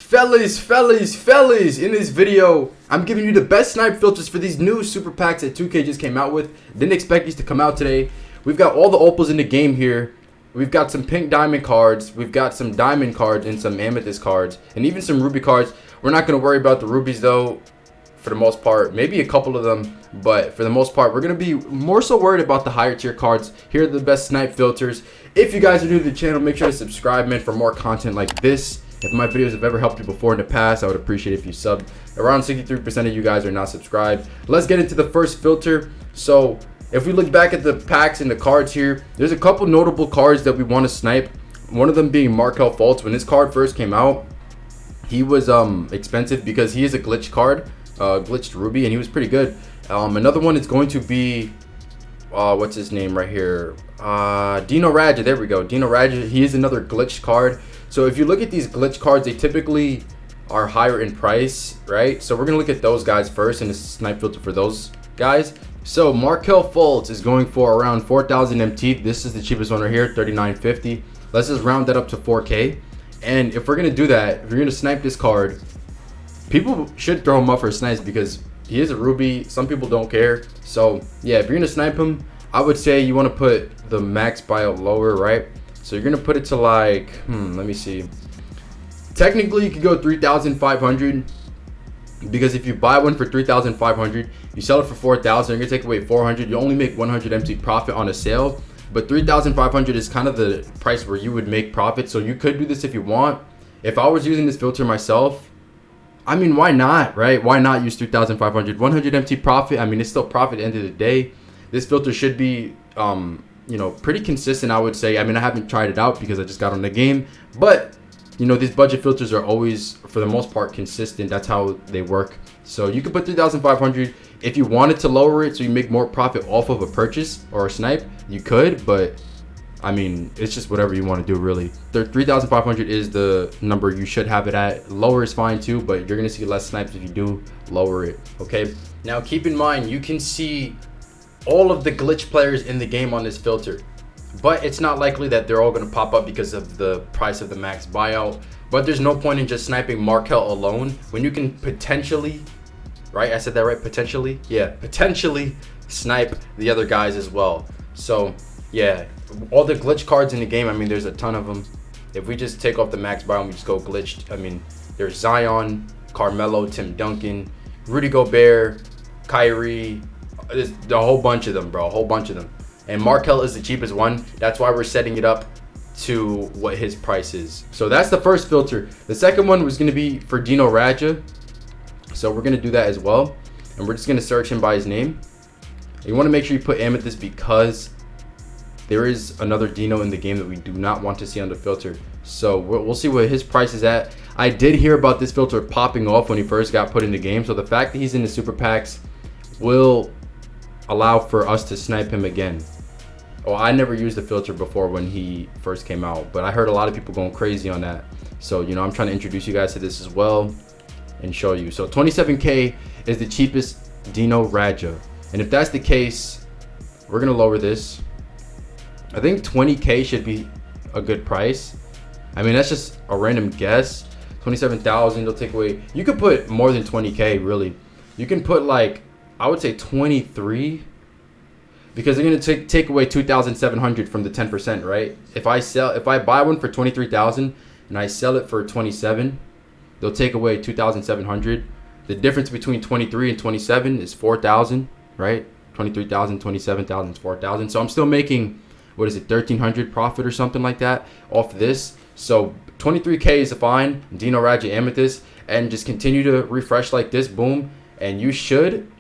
Fellas, in this video, I'm giving you the best snipe filters for these new super packs that 2K just came out with. Didn't expect these to come out today. We've got all the opals in the game here. We've got some pink diamond cards. We've got some diamond cards and some amethyst cards. And even some ruby cards. We're not going to worry about the rubies though, for the most part. Maybe a couple of them. But for the most part, we're going to be more so worried about the higher tier cards. Here are the best snipe filters. If you guys are new to the channel, make sure to subscribe, man, for more content like this. If my videos have ever helped you before in the past, I would appreciate if you subbed. Around 63% of you guys are not subscribed. Let's get into the first filter. So if we look back at the packs and the cards here, there's a couple notable cards that we want to snipe. One of them being Demarcus Cousins. When this card first came out, he was expensive because he is a glitch card, glitched ruby, and he was pretty good. Another one is going to be what's his name right here? Dino Raja. There we go. Dino Raja. He is another glitched card. So if you look at these glitch cards, they typically are higher in price, right? So we're gonna look at those guys first, and this is a snipe filter for those guys. So Demarcus Cousins is going for around 4,000 MT. This is the cheapest one right here, 39.50. Let's just round that up to 4K. And if we're gonna do that, if you're gonna snipe this card, people should throw him up for snipes because he is a ruby. Some people don't care. So yeah, if you're gonna snipe him, I would say you want to put the max buyout lower, right? So you're gonna put it to like, let me see. Technically, you could go 3,500 because if you buy one for 3,500, you sell it for 4,000. You're gonna take away 400. You only make 100 MT profit on a sale, but 3,500 is kind of the price where you would make profit. So you could do this if you want. If I was using this filter myself, I mean, why not, right? Why not use 3,500? 100 MT profit. I mean, it's still profit at the end of the day. This filter should be you know, pretty consistent, I would say. I mean, I haven't tried it out because I just got on the game, but you know, these budget filters are always, for the most part, consistent. That's how they work. So you could put 3,500 if you wanted to lower it so you make more profit off of a purchase or a snipe. You could, but I mean, it's just whatever you want to do, really. 3,500 is the number you should have it at. Lower is fine too, but you're gonna see less snipes if you do lower it. Okay. Now keep in mind, you can see all of the glitch players in the game on this filter, but it's not likely that they're all going to pop up because of the price of the max buyout. But there's no point in just sniping Markel alone when you can potentially, right, I said that right, potentially, yeah, potentially snipe the other guys as well. So yeah, all the glitch cards in the game, I mean, there's a ton of them. If we just take off the max buyout and we just go glitched, I mean, there's Zion, Carmelo, Tim Duncan, Rudy Gobert, Kyrie. There's a whole bunch of them, bro. A whole bunch of them. And Markel is the cheapest one. That's why we're setting it up to what his price is. So that's the first filter. The second one was going to be for Dino Raja. So we're going to do that as well. And we're just going to search him by his name. You want to make sure you put amethyst because there is another Dino in the game that we do not want to see on the filter. So we'll see what his price is at. I did hear about this filter popping off when he first got put in the game. So the fact that he's in the super packs will allow for us to snipe him again. Oh, I never used the filter before when he first came out, but I heard a lot of people going crazy on that. So, you know, I'm trying to introduce you guys to this as well and show you. So 27K is the cheapest Dino Raja. And if that's the case, we're going to lower this. I think 20K should be a good price. I mean, that's just a random guess. 27,000, they'll take away. You could put more than 20K, really. You can put like, I would say 23, because they're gonna take away 2,700 from the 10%, right? If I buy one for 23,000 and I sell it for 27, they'll take away 2,700. The difference between 23 and 27 is 4,000, right? 23,000, 27,000 is 4,000. So I'm still making, what is it, 1,300 profit or something like that off this. So 23K is fine. Dino Raja Amethyst, and just continue to refresh like this, boom, and you should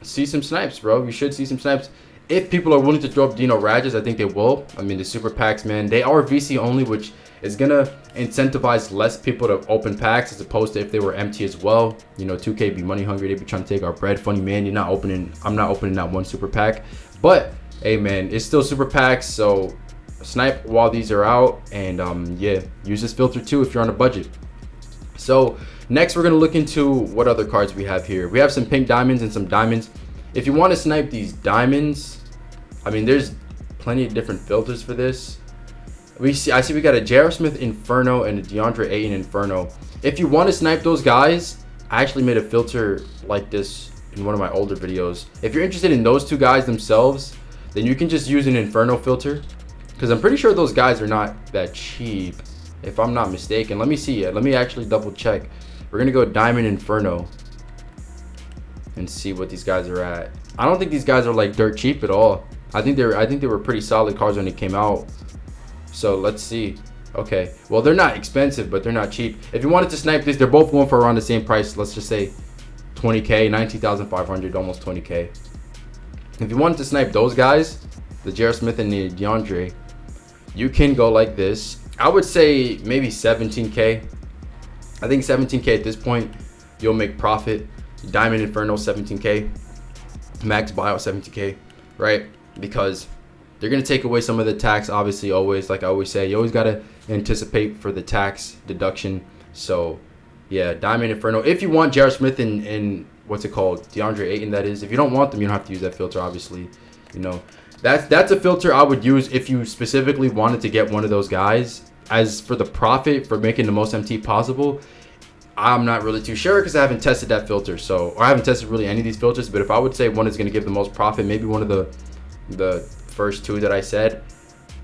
see some snipes, bro. You should see some snipes. If people are willing to throw up Dino Rajas, I think they will. I mean, the super packs, man, they are VC only, which is gonna incentivize less people to open packs as opposed to if they were empty as well. You know, 2K be money hungry. They be trying to take our bread. Funny man, I'm not opening that one super pack. But hey, man, it's still super packs. So snipe while these are out, and yeah, use this filter too if you're on a budget. So next, we're going to look into what other cards we have here. We have some pink diamonds and some diamonds. If you want to snipe these diamonds, I mean, there's plenty of different filters for this. I see we got a J.R. Smith Inferno and a DeAndre Ayton Inferno. If you want to snipe those guys, I actually made a filter like this in one of my older videos. If you're interested in those two guys themselves, then you can just use an Inferno filter, because I'm pretty sure those guys are not that cheap, if I'm not mistaken. Let me see. Let me actually double check. We're gonna go Diamond Inferno and see what these guys are at. I don't think these guys are like dirt cheap at all. I think they were pretty solid cards when they came out. So let's see. Okay, well, they're not expensive, but they're not cheap. If you wanted to snipe this, they're both going for around the same price. Let's just say 20k, 19,500, almost 20k. If you wanted to snipe those guys, the J.R. Smith and the DeAndre, you can go like this. I would say maybe 17k. I think 17k at this point, you'll make profit. Diamond Inferno 17k, max buyout 17k, right? Because they're gonna take away some of the tax, obviously. Always, like I always say, you always gotta anticipate for the tax deduction. So yeah, Diamond Inferno. If you want J.R. Smith and what's it called, DeAndre Ayton, that is. If you don't want them, you don't have to use that filter, obviously. You know, that's a filter I would use if you specifically wanted to get one of those guys. As for the profit for making the most MT possible, I'm not really too sure, because I haven't tested that filter. So, or I haven't tested really any of these filters. But if I would say one is going to give the most profit, maybe one of the first two that I said,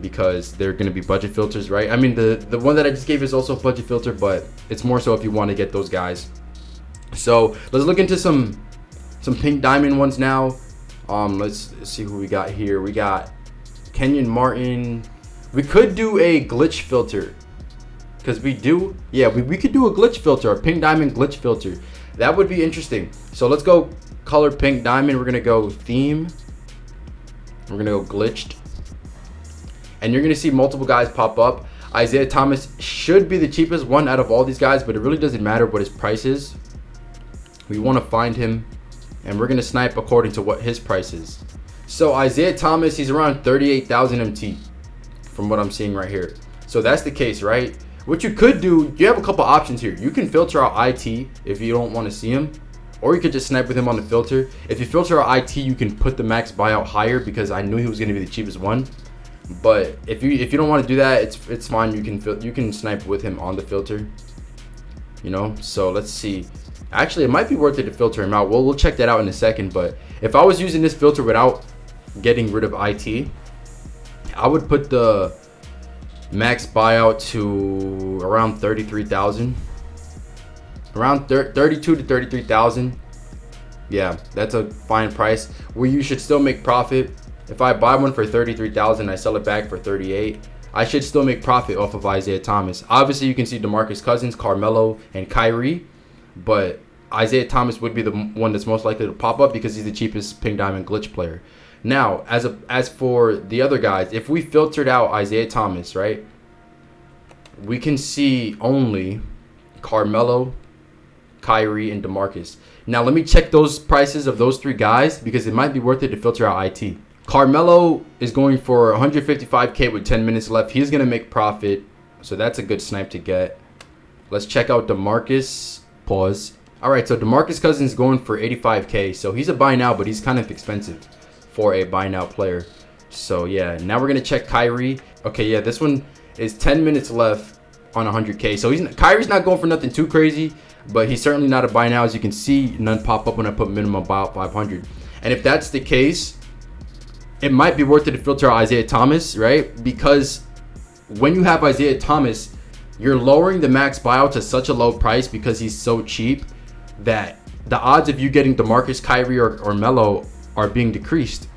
because they're going to be budget filters, right? I mean, the one that I just gave is also a budget filter, but it's more so if you want to get those guys. So let's look into some pink diamond ones now. Let's see who we got here. We got Kenyon Martin. We could do a glitch filter, because we could do a glitch filter, a pink diamond glitch filter. That would be interesting. So let's go color pink diamond. We're gonna go theme. We're gonna go glitched, and you're gonna see multiple guys pop up. Isaiah Thomas should be the cheapest one out of all these guys, but it really doesn't matter what his price is. We want to find him, and we're gonna snipe according to what his price is. So Isaiah Thomas, he's around 38,000 MT from what I'm seeing right here. So that's the case, right? What you could do, you have a couple options here. You can filter out IT if you don't want to see him, or you could just snipe with him on the filter. If you filter out IT, you can put the max buyout higher, because I knew he was going to be the cheapest one. But if you don't want to do that, it's fine. You can snipe with him on the filter. You know. So let's see. Actually, it might be worth it to filter him out. We'll check that out in a second. But if I was using this filter without getting rid of IT, I would put the max buyout to around 33,000, around 32 to 33,000. Yeah, that's a fine price where you should still make profit. If I buy one for 33,000, I sell it back for 38, I should still make profit off of Isaiah Thomas. Obviously, you can see Demarcus Cousins, Carmelo, and Kyrie, but Isaiah Thomas would be the one that's most likely to pop up because he's the cheapest pink diamond glitch player. Now, as for the other guys, if we filtered out Isaiah Thomas, right, we can see only Carmelo, Kyrie, and Demarcus. Now, let me check those prices of those three guys, because it might be worth it to filter out IT. Carmelo is going for 155k with 10 minutes left. He's going to make profit, so that's a good snipe to get. Let's check out Demarcus. Pause. All right, so Demarcus Cousins is going for 85k, so he's a buy now, but he's kind of expensive for a buy now player. So yeah, now we're gonna check Kyrie. Okay, yeah, this one is 10 minutes left on 100k. So Kyrie's not going for nothing too crazy, but he's certainly not a buy now. As you can see, none pop up when I put minimum buyout 500. And if that's the case, it might be worth it to filter out Isaiah Thomas, right? Because when you have Isaiah Thomas, you're lowering the max buyout to such a low price because he's so cheap that the odds of you getting DeMarcus, Kyrie, or Melo are being decreased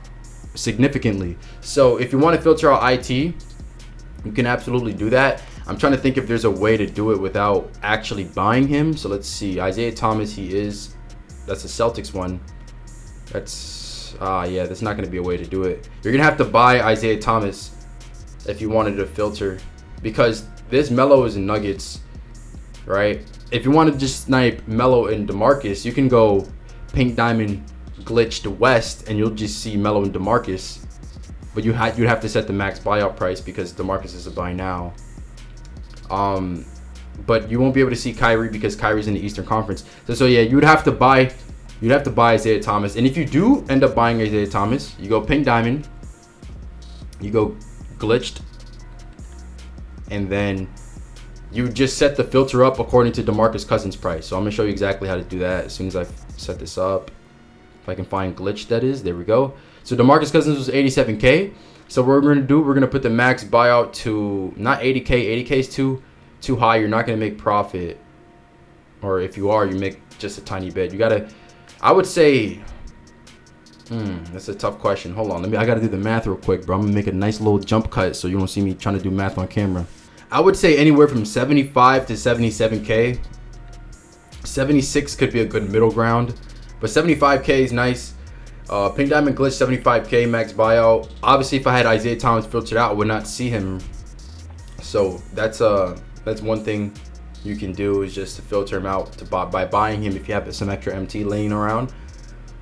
significantly. So if you want to filter out IT, you can absolutely do that. I'm trying to think if there's a way to do it without actually buying him. So let's see. Isaiah Thomas, that's a Celtics one. Yeah, that's not going to be a way to do it. You're going to have to buy Isaiah Thomas if you wanted to filter, because this Melo is in Nuggets, right? If you want to just snipe Melo and DeMarcus, you can go pink diamond glitched west and you'll just see Melo and DeMarcus, but you'd have to set the max buyout price because DeMarcus is a buy now. But you won't be able to see Kyrie because Kyrie's in the Eastern Conference. So yeah, you'd have to buy Isaiah Thomas. And if you do end up buying Isaiah Thomas, you go pink diamond, you go glitched, and then you just set the filter up according to Demarcus Cousins price. So I'm gonna show you exactly how to do that as soon as I set this up. If I can find glitch, that is. There we go. So Demarcus Cousins was 87K. So what we're gonna do, we're gonna put the max buyout to not 80K. 80K is too high. You're not gonna make profit, or if you are, you make just a tiny bit. You gotta, I would say, that's a tough question. Hold on, I gotta do the math real quick, bro. I'm gonna make a nice little jump cut so you don't see me trying to do math on camera. I would say anywhere from 75 to 77K. 76 could be a good middle ground, but 75K is nice. Pink Diamond Glitch, 75K max buyout. Obviously, if I had Isaiah Thomas filtered out, I would not see him. So that's one thing you can do, is just to filter him out by buying him if you have some extra MT laying around.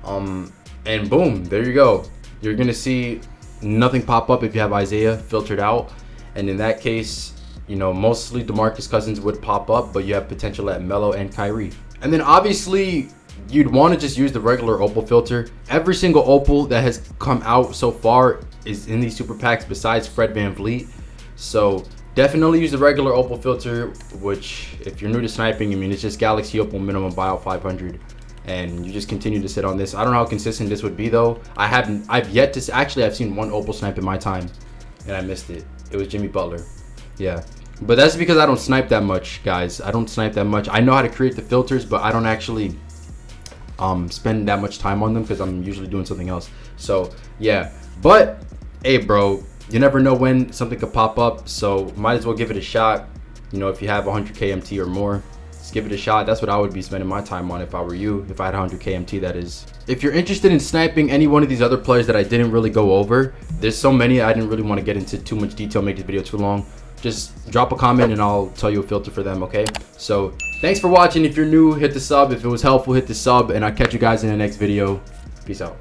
And boom, there you go. You're gonna see nothing pop up if you have Isaiah filtered out. And in that case, you know, mostly Demarcus Cousins would pop up, but you have potential at Melo and Kyrie. And then obviously, you'd want to just use the regular opal filter. Every single opal that has come out so far is in these super packs besides Fred VanVleet. So definitely use the regular opal filter, which if you're new to sniping, I mean, it's just Galaxy Opal minimum buyout 500. And you just continue to sit on this. I don't know how consistent this would be though. I've yet to, actually I've seen one opal snipe in my time and I missed it. It was Jimmy Butler. Yeah. But that's because I don't snipe that much, guys. I don't snipe that much. I know how to create the filters, but I don't actually spend that much time on them because I'm usually doing something else. So yeah, but hey bro, you never know when something could pop up, so might as well give it a shot. You know, if you have 100K MT or more, just give it a shot. That's what I would be spending my time on if I were you, if I had 100K MT, that is. If you're interested in sniping any one of these other players that I didn't really go over, there's so many I didn't really want to get into too much detail, make this video too long. Just drop a comment and I'll tell you a filter for them, okay? So thanks for watching. If you're new, hit the sub. If it was helpful, hit the sub, and I'll catch you guys in the next video. Peace out.